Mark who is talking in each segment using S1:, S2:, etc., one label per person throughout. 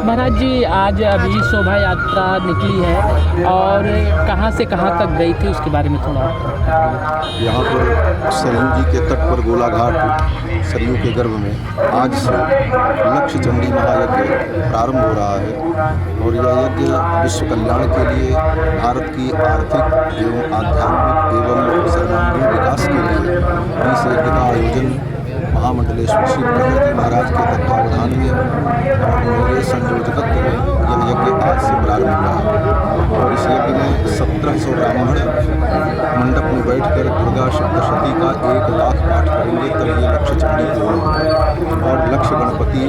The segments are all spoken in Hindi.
S1: महाराज जी, आज अभी शोभा यात्रा निकली है और कहाँ से कहाँ तक गई थी उसके बारे में थोड़ा बताइए।
S2: यहाँ पर सरयू जी के तट पर गोलाघाट सरयू के गर्भ में आज से लक्ष्य चंडी महायज्ञ प्रारंभ हो रहा है और यह यज्ञ विश्व कल्याण के लिए भारत की आर्थिक एवं आध्यात्मिक एवं सर्वांगीण विकास के लिए इस यज्ञ का आयोजन महामंडलेश्वर श्री प्रखर जी महाराज के तत्वावधान में और मेरे संयोजकत्व में यह यज्ञ आज से प्रारंभ हुआ है और इस यज्ञ में 1700 ब्राह्मण मंडप में बैठकर दुर्गा सप्तशती का 1 लाख पाठ करेंगे तब ये लक्ष्य चंडी पूर्ण होता है और लक्ष्य गणपति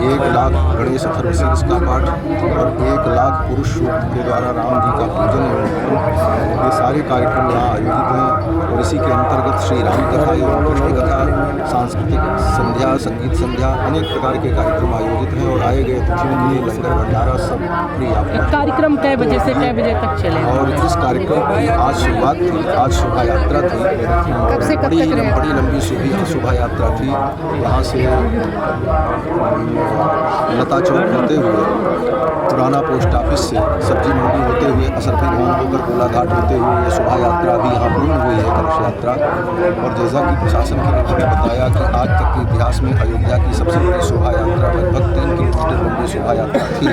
S2: 1 लाख गणेश अथर्वशीर्ष का पाठ और 1 लाख पुरुष सूक्त के द्वारा राम जी का पूजन एवं हवन, ये सारे कार्यक्रम यहाँ आयोजित हैं और इसी के अंतर्गत श्री राम कथा एवं कृष्ण कथा, सांस्कृतिक संध्या, संगीत संध्या, अनेक प्रकार के कार्यक्रम आयोजित हैं और आए गए अतिथियों के लिए लंगर भंडारा सब फ्री आपको।
S1: कार्यक्रम कै बजे से कै बजे तक चलेगा?
S2: और इस कार्यक्रम की आज शुरुआत थी, आज शोभा यात्रा थी,
S1: कब से कब तक रहेगा?
S2: बड़ी लंबी शोभा यात्रा थी। यहाँ से लता चौक होते हुए पुराना पोस्ट ऑफिस से सब्जी मंडी होते हुए असरफी भवन होकर गोलाघाट होते हुए ये शोभा यात्रा भी यहाँ पूर्ण हुई है, कलश यात्रा। और जैसा कि प्रशासन के लोगों ने बताया कि आज तक के इतिहास में अयोध्या की सबसे बड़ी शोभा यात्रा लगभग 3 किलोमीटर लंबी शोभा यात्रा थी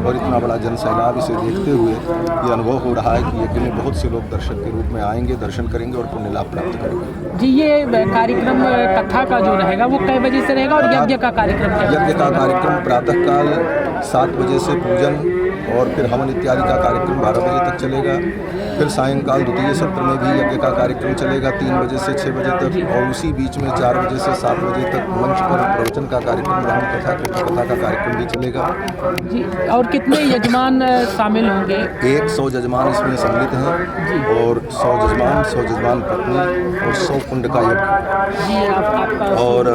S2: और इतना बड़ा जन सैलाब इसे देखते हुए ये अनुभव हो रहा है कि यज्ञ में बहुत से लोग दर्शक के रूप में आएंगे, दर्शन करेंगे और पुण्य लाभ प्राप्त करेंगे।
S1: जी, ये कार्यक्रम कथा का जो रहेगा वो कै बजे से रहेगा और यज्ञ का कार्यक्रम क्या?
S2: यज्ञ का कार्यक्रम प्रातःकाल 7 बजे से पूजन और फिर हवन इत्यादि का कार्यक्रम 12 बजे तक चलेगा। फिर सायंकाल द्वितीय सत्र में भी यज्ञ का कार्यक्रम चलेगा 3 बजे से 6 बजे तक और उसी बीच में 4 बजे से 7 बजे तक मंच पर प्रवचन का कार्यक्रम, राम कथा, कृष्ण कथा का कार्यक्रम भी चलेगा।
S1: जी, और कितने यजमान शामिल होंगे?
S2: 100 जजमान इसमें सम्मिलित हैं और 100 जजमान पत्नी और 100 कुंड का यज्ञ।
S1: जी, आपका
S2: और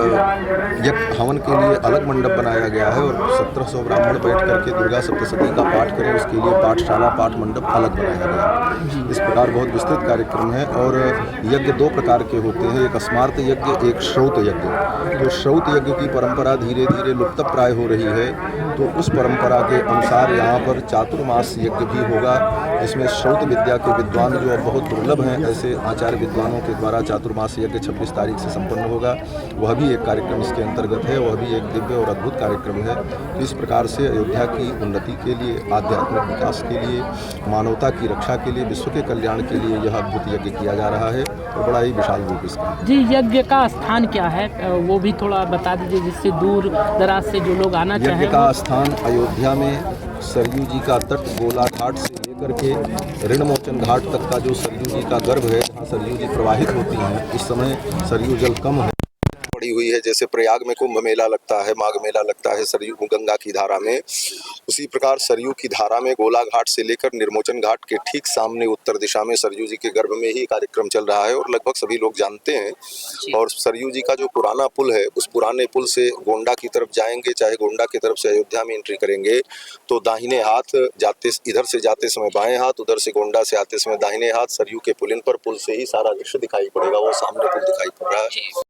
S2: यज्ञ हवन के लिए अलग मंडप बनाया गया है और 1700 ब्राह्मण बैठ करके दुर्गा सप्तशती का पाठ करें, उसके लिए पाठशाला, पाठ मंडप अलग बनाया गया है। इस प्रकार बहुत विस्तृत कार्यक्रम है और यज्ञ 2 प्रकार के होते हैं, एक स्मार्त यज्ञ, एक श्रौत यज्ञ। तो श्रौत यज्ञ की परंपरा धीरे धीरे लुप्त प्राय हो रही है, तो उस परंपरा के अनुसार यहाँ पर चातुर्मास यज्ञ भी होगा, जिसमें श्रौत विद्या के विद्वान जो अब बहुत दुर्लभ हैं, ऐसे आचार्य विद्वानों के द्वारा चातुर्मास यज्ञ 26 तारीख से संपन्न होगा। वह भी एक कार्यक्रम इसके अंतर्गत है, वह भी एक दिव्य और अद्भुत कार्यक्रम है। इस प्रकार से अयोध्या की उन्नति के लिए, आध्यात्मिक विकास के लिए, मानवता की रक्षा के लिए, विश्व के कल्याण के लिए यह अद्भुत यज्ञ किया जा रहा है और बड़ा ही विशाल रूप इसका।
S1: जी, यज्ञ का स्थान क्या है वो भी थोड़ा बता दीजिए, जिससे दूर दराज से जो लोग आना चाहें।
S2: यज्ञ का स्थान अयोध्या में सरयू जी का तट गोलाघाट से लेकर के ऋणमोचन घाट तक का जो सरयू जी का गर्भ है, जहाँ सरयू जी प्रवाहित होती हैं, इस समय सरयू जल कम है, पड़ी हुई है। जैसे प्रयाग में कुंभ मेला लगता है, माघ मेला लगता है सरयू गंगा की धारा में, उसी प्रकार सरयू की धारा में गोलाघाट से लेकर निर्मोचन घाट के ठीक सामने उत्तर दिशा में सरयू जी के गर्भ में ही कार्यक्रम चल रहा है और लगभग सभी लोग जानते हैं। और सरयू जी का जो पुराना पुल है, उस पुराने पुल से गोंडा की तरफ जाएंगे, चाहे गोंडा की तरफ से अयोध्या में एंट्री करेंगे तो दाहिने हाथ जाते, इधर से जाते समय बाएं हाथ, उधर से गोंडा से आते समय दाहिने हाथ, सरयू के पुलिन पर पुल से ही सारा दृश्य दिखाई पड़ेगा, वो सामने पुल दिखाई पड़ रहा है।